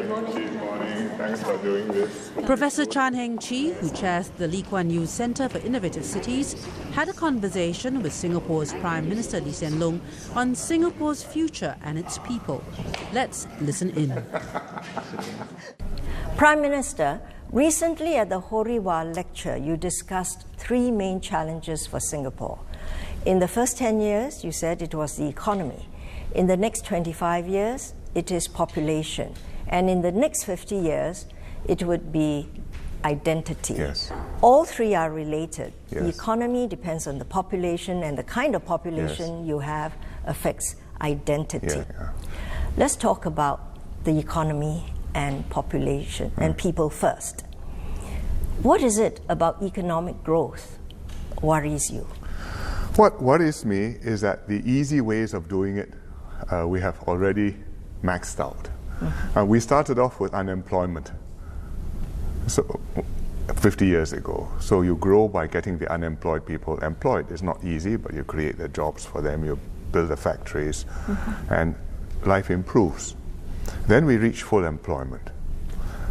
Good morning. Thanks for doing this. Professor Chan Heng Chee, who chairs the Lee Kuan Yew Centre for Innovative Cities, had a conversation with Singapore's Prime Minister Lee Hsien Loong on Singapore's future and its people. Let's listen in. Prime Minister, recently at the Horiwa lecture, you discussed three main challenges for Singapore. In the first 10 years, you said it was the economy. In the next 25 years, it is population. And in the next 50 years, it would be identity. Yes. All three are related. Yes. The economy depends on the population, and the kind of population Yes. you have affects identity. Yeah. Let's talk about the economy and population and people first. What is it about economic growth worries you? What worries me is that the easy ways of doing it, we have already maxed out. We started off with unemployment 50 years ago. So you grow by getting the unemployed people employed. It's not easy, but you create the jobs for them, you build the factories, and life improves. Then we reach full employment.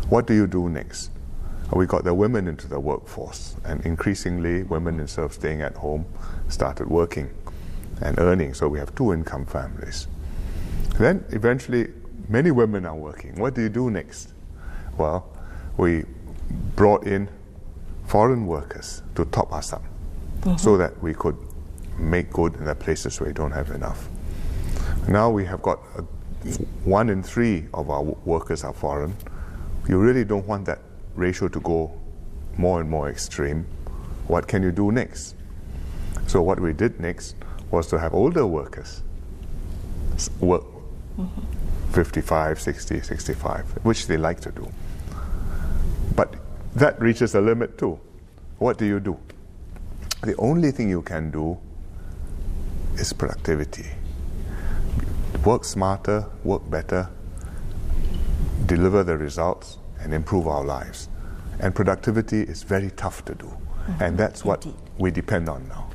What do you do next? We got the women into the workforce, and increasingly women, instead of staying at home, started working and earning. So we have two-income families. Then eventually many women are working. What do you do next? Well, we brought in foreign workers to top us up so that we could make good in the places where we don't have enough. Now we have got 1 in 3 of our workers are foreign. You really don't want that ratio to go more and more extreme. What can you do next? So what we did next was to have older workers work 55, 60, 65, which they like to do. But that reaches a limit too. What do? The only thing you can do is productivity. Work smarter, work better, deliver the results, and improve our lives. And productivity is very tough to do. And that's what we depend on now.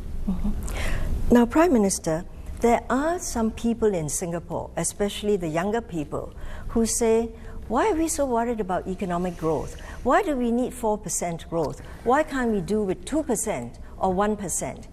Now, Prime Minister, there are some people in Singapore, especially the younger people, who say, why are we so worried about economic growth? Why do we need 4% growth? Why can't we do with 2% or 1%?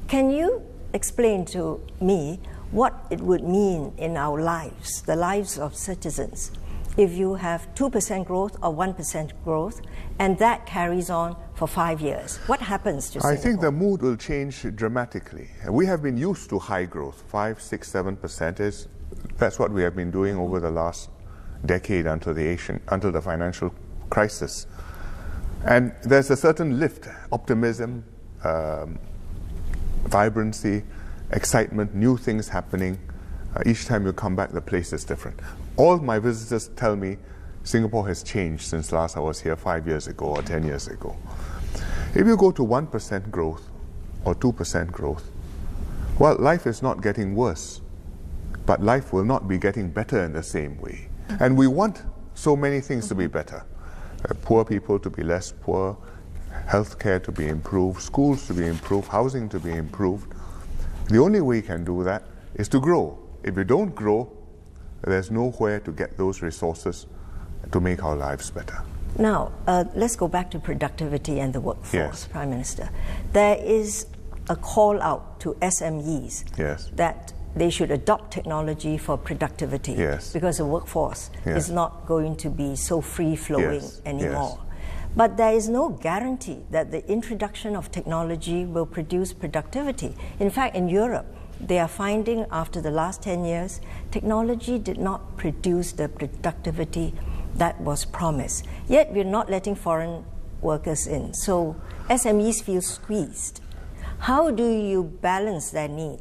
Can you explain to me what it would mean in our lives, the lives of citizens, if you have 2% growth or 1% growth, and that carries on for 5 years? What happens to Singapore? I think the mood will change dramatically. We have been used to high growth, 5, 6, 7%. That's what we have been doing over the last decade until the financial crisis. And there's a certain lift, optimism, vibrancy, excitement, new things happening. Each time you come back, the place is different. All my visitors tell me Singapore has changed since last I was here 5 years ago or 10 years ago. If you go to 1% growth or 2% growth, well, life is not getting worse, but life will not be getting better in the same way. And we want so many things to be better. Poor people to be less poor, healthcare to be improved, schools to be improved, housing to be improved. The only way you can do that is to grow. If you don't grow, there's nowhere to get those resources to make our lives better. Now, let's go back to productivity and the workforce, Yes. Prime Minister. There is a call out to SMEs Yes. that they should adopt technology for productivity, Yes. because the workforce Yes. is not going to be so free-flowing Yes. anymore. Yes. But there is no guarantee that the introduction of technology will produce productivity. In fact, in Europe, they are finding after the last 10 years, technology did not produce the productivity that was promised. Yet we're not letting foreign workers in. So SMEs feel squeezed. How do you balance that need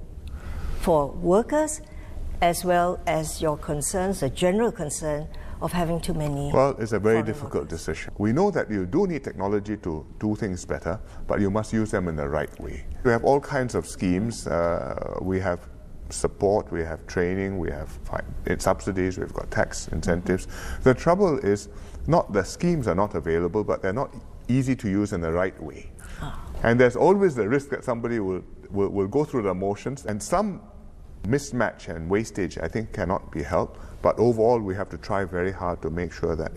for workers as well as your concerns, the general concern of having too many? Well, it's a very foreign difficult workers? decision. We know that you do need technology to do things better, but you must use them in the right way. We have all kinds of schemes. We have support, we have training, we have subsidies, we've got tax incentives. The trouble is not the schemes are not available, but they're not easy to use in the right way. And there's always the risk that somebody will go through the motions, and some Mismatch and wastage, I think, cannot be helped, but overall we have to try very hard to make sure that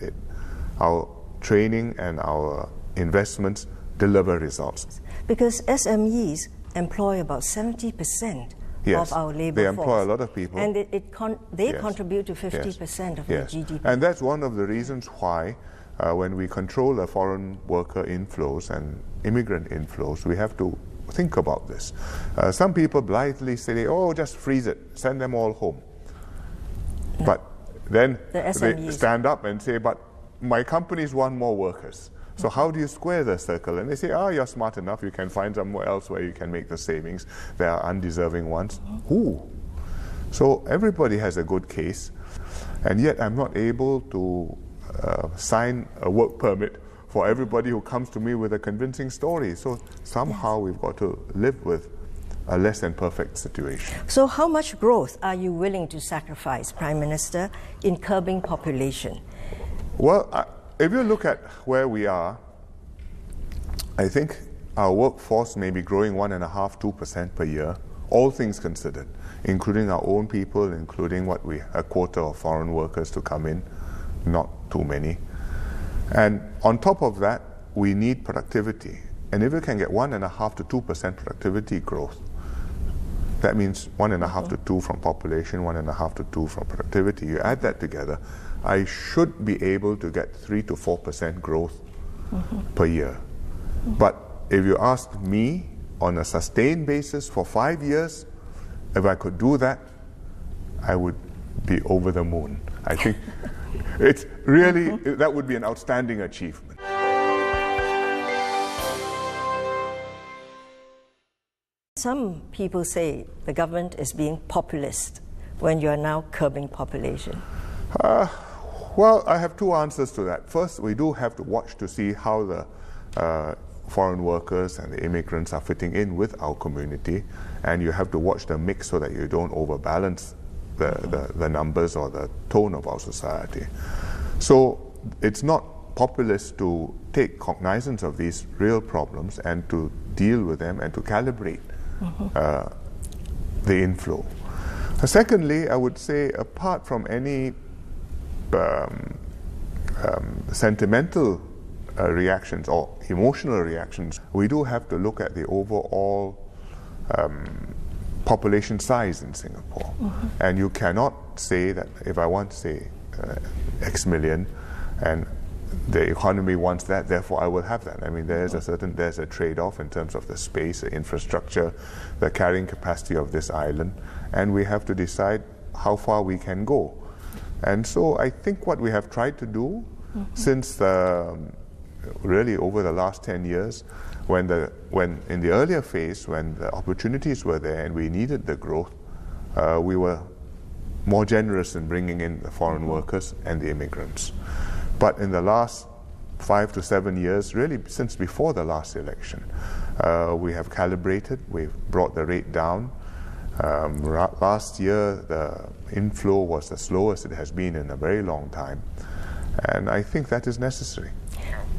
our training and our investments deliver results. Because SMEs employ about 70% yes, of our labor they employ force. a lot of people. And they yes. contribute to 50% of the GDP. And that's one of the reasons why when we control the foreign worker inflows and immigrant inflows, we have to think about this. Some people blithely say, oh, just freeze it, send them all home. No. But then they stand up and say, but my companies want more workers. So how do you square the circle? And they say, oh, you're smart enough, you can find somewhere else where you can make the savings. There are undeserving ones. Who? So everybody has a good case, and yet I'm not able to sign a work permit for everybody who comes to me with a convincing story. So somehow we've got to live with a less than perfect situation. So how much growth are you willing to sacrifice, Prime Minister, in curbing population? Well, if you look at where we are, I think our workforce may be growing 1.5–2% per year, all things considered, including our own people, including a quarter of foreign workers to come in, not too many. And on top of that, we need productivity. And if we can get 1.5–2% productivity growth, that means 1.5 to 2 from population, 1.5 to 2 from productivity. You add that together, I should be able to get 3 to 4% growth per year. But if you ask me on a sustained basis for 5 years, if I could do that, I would be over the moon. I think it's really, that would be an outstanding achievement. Some people say the government is being populist when you are now curbing population. Well, I have two answers to that. First, we do have to watch to see how the foreign workers and the immigrants are fitting in with our community, and you have to watch the mix so that you don't overbalance the numbers or the tone of our society. So it's not populist to take cognizance of these real problems and to deal with them and to calibrate the inflow. Secondly, I would say, apart from any sentimental reactions or emotional reactions, we do have to look at the overall population size in Singapore. And you cannot say that if I want to say X million and the economy wants that, therefore I will have that. I mean, there's a trade-off in terms of the space, the infrastructure, the carrying capacity of this island, and we have to decide how far we can go. And so I think what we have tried to do since really over the last 10 years, when in the earlier phase, when the opportunities were there and we needed the growth, we were more generous in bringing in the foreign workers and the immigrants. But in the last 5 to 7 years, really since before the last election, we have calibrated, we've brought the rate down. Last year, the inflow was the slowest it has been in a very long time. And I think that is necessary.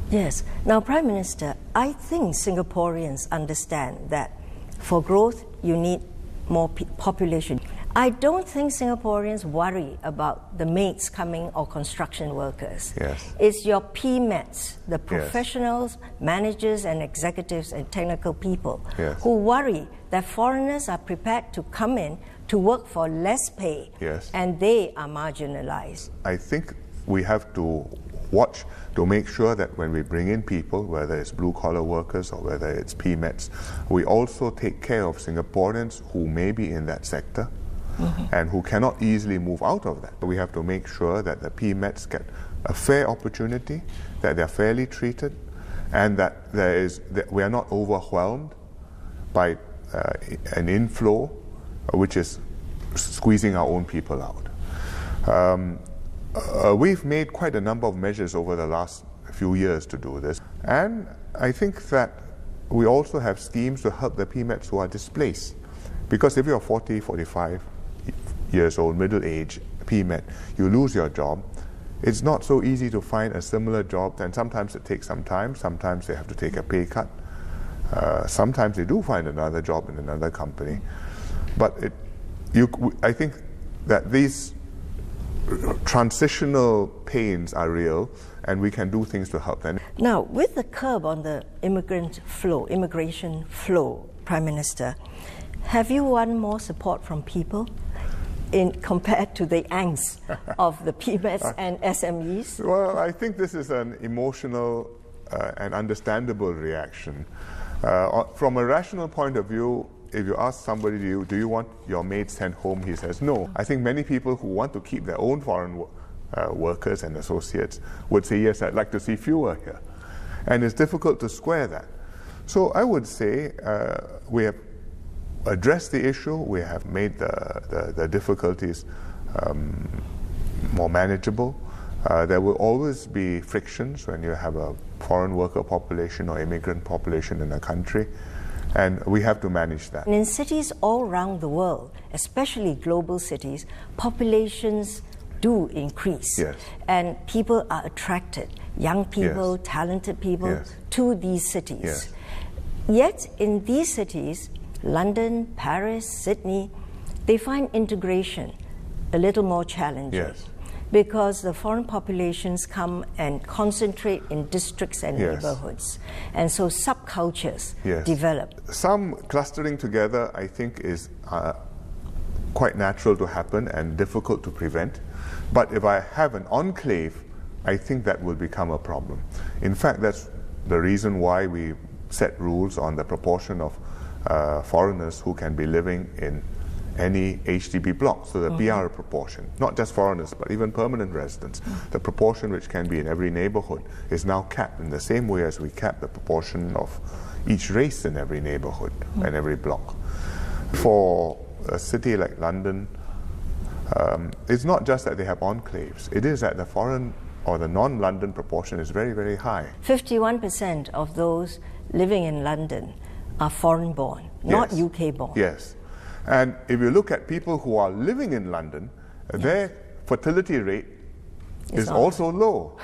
Yes. Now, Prime Minister, I think Singaporeans understand that for growth, you need more population. I don't think Singaporeans worry about the maids coming or construction workers. Yes. It's your PMETs, the professionals, managers and executives and technical people who worry that foreigners are prepared to come in to work for less pay and they are marginalized. I think we have to watch to make sure that when we bring in people, whether it's blue-collar workers or whether it's PMETs, we also take care of Singaporeans who may be in that sector and who cannot easily move out of that. We have to make sure that the PMETs get a fair opportunity, that they're fairly treated, and that we are not overwhelmed by an inflow which is squeezing our own people out. We've made quite a number of measures over the last few years to do this, and I think that we also have schemes to help the PMETs who are displaced. Because if you're 40, 45 years old, middle-aged PMET, you lose your job, it's not so easy to find a similar job, and sometimes it takes some time, sometimes they have to take a pay cut, sometimes they do find another job in another company. But I think that these transitional pains are real, and we can do things to help them. Now, with the curb on the immigration flow, Prime Minister, have you won more support from people compared to the angst of the PMEs and SMEs? Well, I think this is an emotional and understandable reaction. From a rational point of view, if you ask somebody, do you want your maid sent home, he says no. I think many people who want to keep their own foreign workers and associates would say, yes, I'd like to see fewer here. And it's difficult to square that. So I would say we have addressed the issue, we have made the difficulties more manageable. There will always be frictions when you have a foreign worker population or immigrant population in a country, and we have to manage that. And in cities all around the world, especially global cities, populations do increase. Yes. And people are attracted, young people, Yes. talented people, Yes. to these cities. Yes. Yet in these cities, London, Paris, Sydney, they find integration a little more challenging. Yes. Because the foreign populations come and concentrate in districts and Yes. neighborhoods. And so subcultures Yes. develop. Some clustering together, I think, is quite natural to happen and difficult to prevent. But if I have an enclave, I think that will become a problem. In fact, that's the reason why we set rules on the proportion of foreigners who can be living in any HDB block, so the PR proportion, not just foreigners, but even permanent residents. The proportion which can be in every neighborhood is now capped in the same way as we cap the proportion of each race in every neighborhood and every block. For a city like London, it's not just that they have enclaves, it is that the foreign or the non-London proportion is very, very high. 51% of those living in London are foreign-born, not Yes. UK-born. Yes. And if you look at people who are living in London, their fertility rate is also low.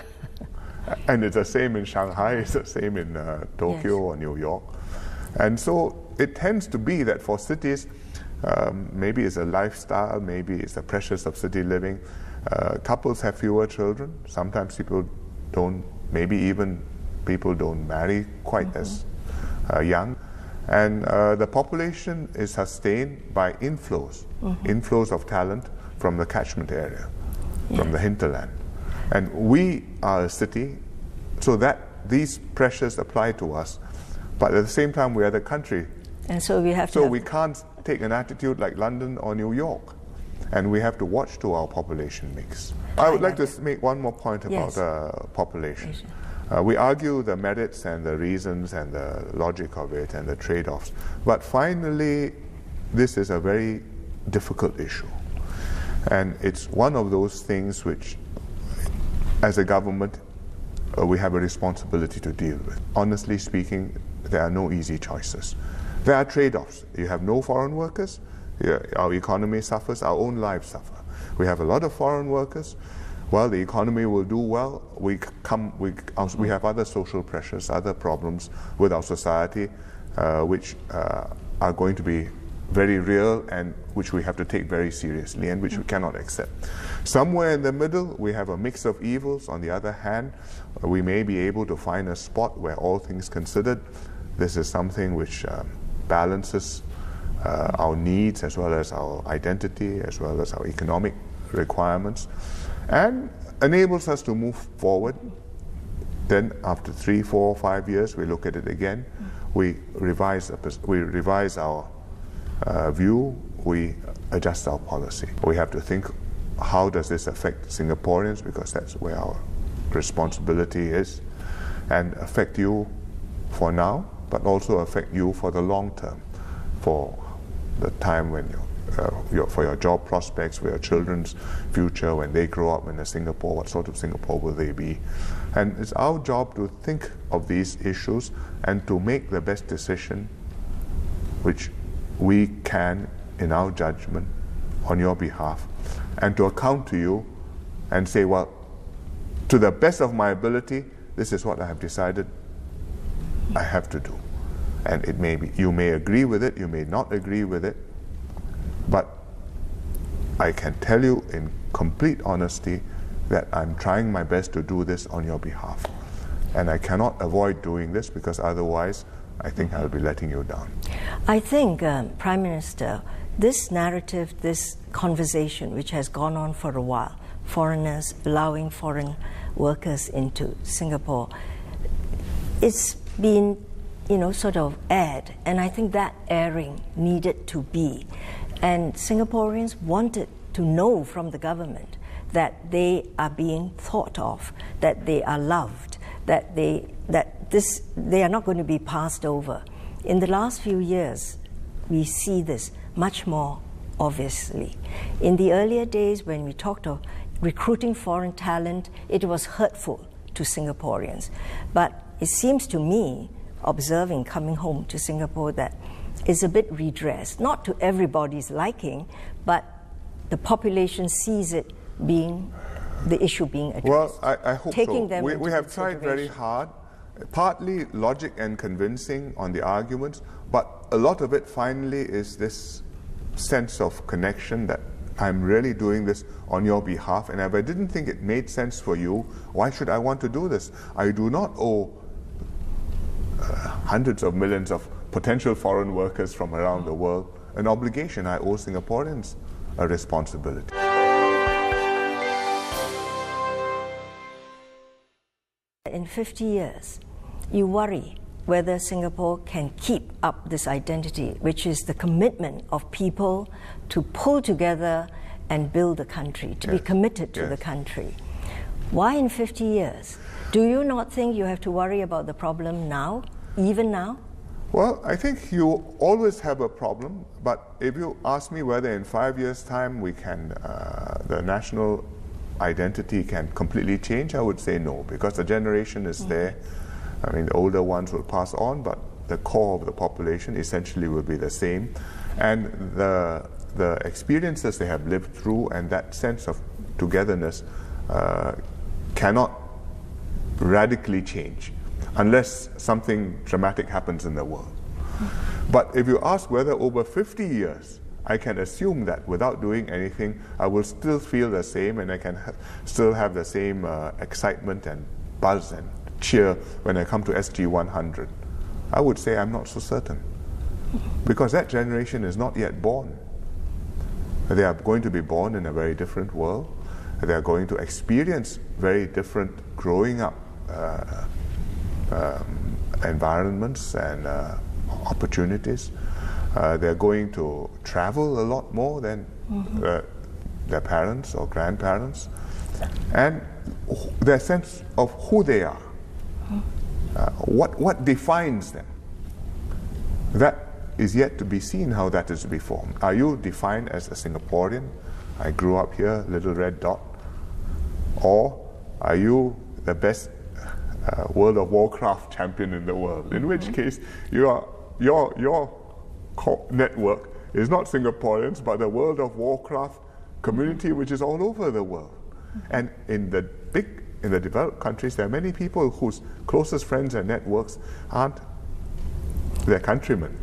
And it's the same in Shanghai, it's the same in Tokyo or New York. And so it tends to be that for cities, maybe it's a lifestyle, maybe it's the pressures of city living. Couples have fewer children. Sometimes people don't, maybe even people don't marry quite as young. And the population is sustained by inflows, inflows of talent from the catchment area, from the hinterland. And we are a city, so that these pressures apply to us, but at the same time we are the country. And so we have to. So we can't take an attitude like London or New York, and we have to watch to our population mix. I would like to make one more point about population. We argue the merits and the reasons and the logic of it and the trade-offs. But finally, this is a very difficult issue. And it's one of those things which, as a government, we have a responsibility to deal with. Honestly speaking, there are no easy choices. There are trade-offs. You have no foreign workers, our economy suffers, our own lives suffer. We have a lot of foreign workers. Well, the economy will do well. We have other social pressures, other problems with our society, which are going to be very real and which we have to take very seriously and which we cannot accept. Somewhere in the middle, we have a mix of evils. On the other hand, we may be able to find a spot where, all things considered, this is something which balances our needs as well as our identity, as well as our economic requirements, and enables us to move forward. Then after 3, 4, 5 years, we look at it again. We revise our view, we adjust our policy. We have to think, how does this affect Singaporeans, because that's where our responsibility is, and affect you for now, but also affect you for the long term, for the time when for your job prospects, for your children's future, when they grow up in Singapore, what sort of Singapore will they be? And it's our job to think of these issues and to make the best decision which we can, in our judgment, on your behalf, and to account to you and say, well, to the best of my ability, this is what I have decided I have to do. And it may be, you may agree with it, you may not agree with it, but I can tell you in complete honesty that I'm trying my best to do this on your behalf. And I cannot avoid doing this because otherwise I think I'll be letting you down. I think, Prime Minister, this narrative, this conversation, which has gone on for a while, foreigners allowing foreign workers into Singapore, it's been, sort of aired, and I think that airing needed to be. And Singaporeans wanted to know from the government that they are being thought of, that they are loved, that they are not going to be passed over. In the last few years, we see this much more obviously. In the earlier days, when we talked of recruiting foreign talent, it was hurtful to Singaporeans. But it seems to me, observing coming home to Singapore, that it's a bit redressed, not to everybody's liking, but the population sees it being the issue being addressed. Well, I hope taking so. Them we have tried very hard, partly logic and convincing on the arguments, but a lot of it finally is this sense of connection that I'm really doing this on your behalf, and if I didn't think it made sense for you, why should I want to do this? I do not owe hundreds of millions of potential foreign workers from around the world an obligation. I owe Singaporeans a responsibility. In 50 years, you worry whether Singapore can keep up this identity, which is the commitment of people to pull together and build the country, to be committed to the country. Why in 50 years? Do you not think you have to worry about the problem now, even now? Well, I think you always have a problem, but if you ask me whether in 5 years' time we can, the national identity can completely change, I would say no, because the generation is there. I mean, the older ones will pass on, but the core of the population essentially will be the same. And the experiences they have lived through and that sense of togetherness cannot radically change unless something dramatic happens in the world. But if you ask whether over 50 years I can assume that without doing anything I will still feel the same and I can still have the same excitement and buzz and cheer when I come to SG 100, I would say I'm not so certain, because that generation is not yet born. They are going to be born in a very different world. They are going to experience very different growing up environments and opportunities. They're going to travel a lot more than their parents or grandparents. And their sense of who they are, what defines them, that is yet to be seen how that is to be formed. Are you defined as a Singaporean? I grew up here, little red dot. Or are you the best World of Warcraft champion in the world? In which case, your network is not Singaporeans, but the World of Warcraft community, which is all over the world. And in the developed countries, there are many people whose closest friends and networks aren't their countrymen.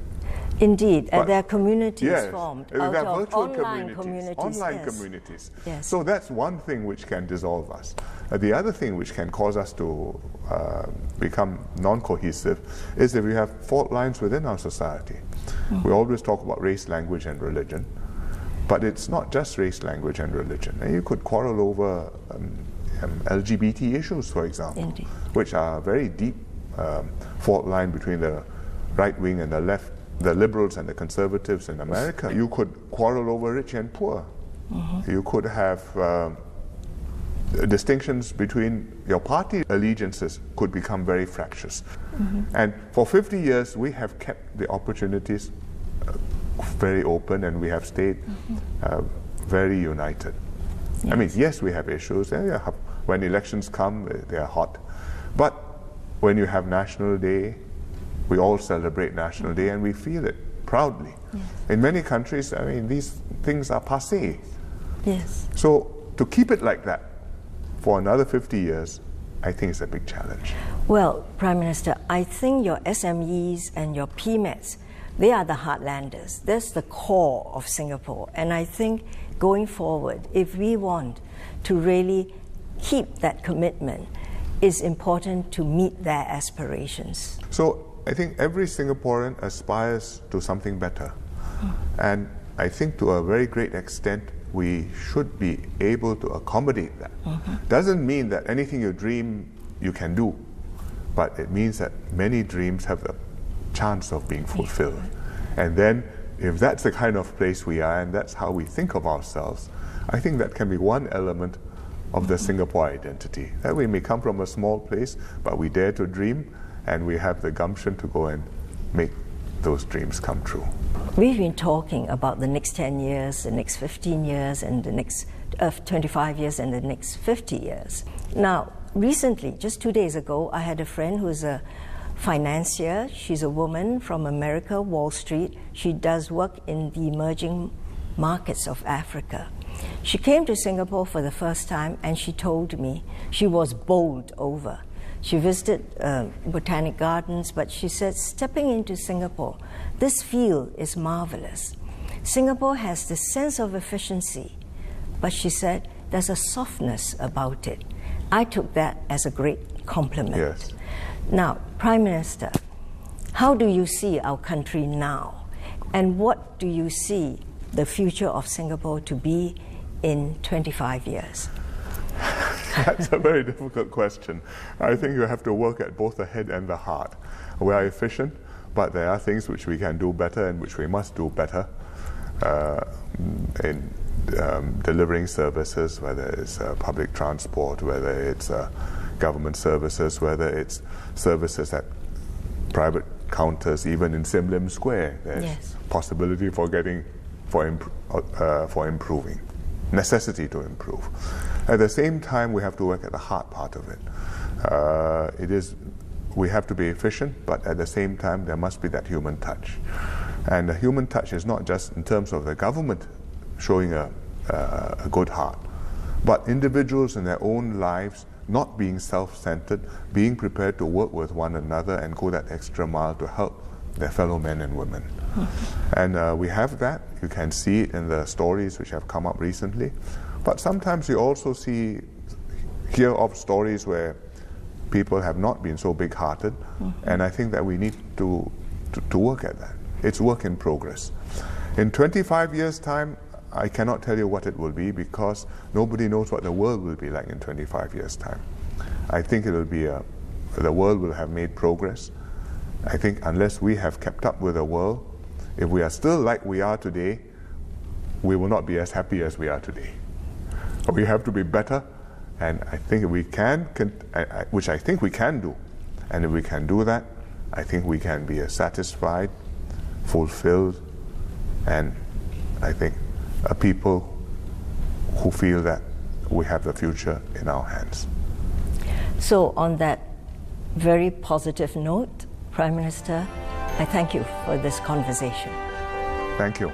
Indeed, and there are communities formed out there are of virtual online communities. Online communities. Yes. So that's one thing which can dissolve us. The other thing which can cause us to become non-cohesive is if we have fault lines within our society. We always talk about race, language, and religion, but it's not just race, language, and religion. And you could quarrel over LGBT issues, for example, which are a very deep fault line between the right wing and the left, the liberals and the conservatives in America. You could quarrel over rich and poor. You could have distinctions between your party allegiances could become very fractious. And for 50 years we have kept the opportunities very open, and we have stayed very united. I mean, yes, we have issues, and when elections come, they are hot. But when you have National Day, we all celebrate National Day, and we feel it proudly. In many countries, I mean, these things are passé. So to keep it like that for another 50 years, I think it's a big challenge. Well, Prime Minister, I think your SMEs and your PMEs, they are the heartlanders. That's the core of Singapore. And I think going forward, if we want to really keep that commitment, it's important to meet their aspirations. So I think every Singaporean aspires to something better. And I think to a very great extent, we should be able to accommodate that. Doesn't mean that anything you dream you can do, but it means that many dreams have the chance of being fulfilled. And then if that's the kind of place we are and that's how we think of ourselves, I think that can be one element of the Singapore identity. That we may come from a small place, but we dare to dream and we have the gumption to go and make those dreams come true. We've been talking about the next 10 years, the next 15 years, and the next 25 years, and the next 50 years. Now, recently, just 2 days ago, I had a friend who's a financier. She's a woman from America, Wall Street. She does work in the emerging markets of Africa. She came to Singapore for the first time, and she told me she was bowled over. She visited botanic gardens, but she said, stepping into Singapore, this field is marvelous. Singapore has this sense of efficiency, but she said there's a softness about it. I took that as a great compliment. Yes. Now, Prime Minister, how do you see our country now? And what do you see the future of Singapore to be in 25 years? That's a very difficult question. I think you have to work at both the head and the heart. We are efficient, but there are things which we can do better and which we must do better in delivering services, whether it's public transport, whether it's government services, whether it's services at private counters, even in Sim Lim Square. There's possibility for improving, necessity to improve. At the same time, we have to work at the hard part of it. We have to be efficient, but at the same time, there must be that human touch. And the human touch is not just in terms of the government showing a good heart, but individuals in their own lives not being self-centered, being prepared to work with one another and go that extra mile to help their fellow men and women. And we have that. You can see it in the stories which have come up recently. But sometimes you also hear of stories where people have not been so big-hearted, and I think that we need to work at that. It's work in progress. In 25 years' time, I cannot tell you what it will be because nobody knows what the world will be like in 25 years' time. I think it will be the world will have made progress. I think unless we have kept up with the world, if we are still like we are today, we will not be as happy as we are today. We have to be better, and I think we can, which I think we can do. And if we can do that, I think we can be satisfied, fulfilled, and I think a people who feel that we have the future in our hands. So on that very positive note, Prime Minister, I thank you for this conversation. Thank you.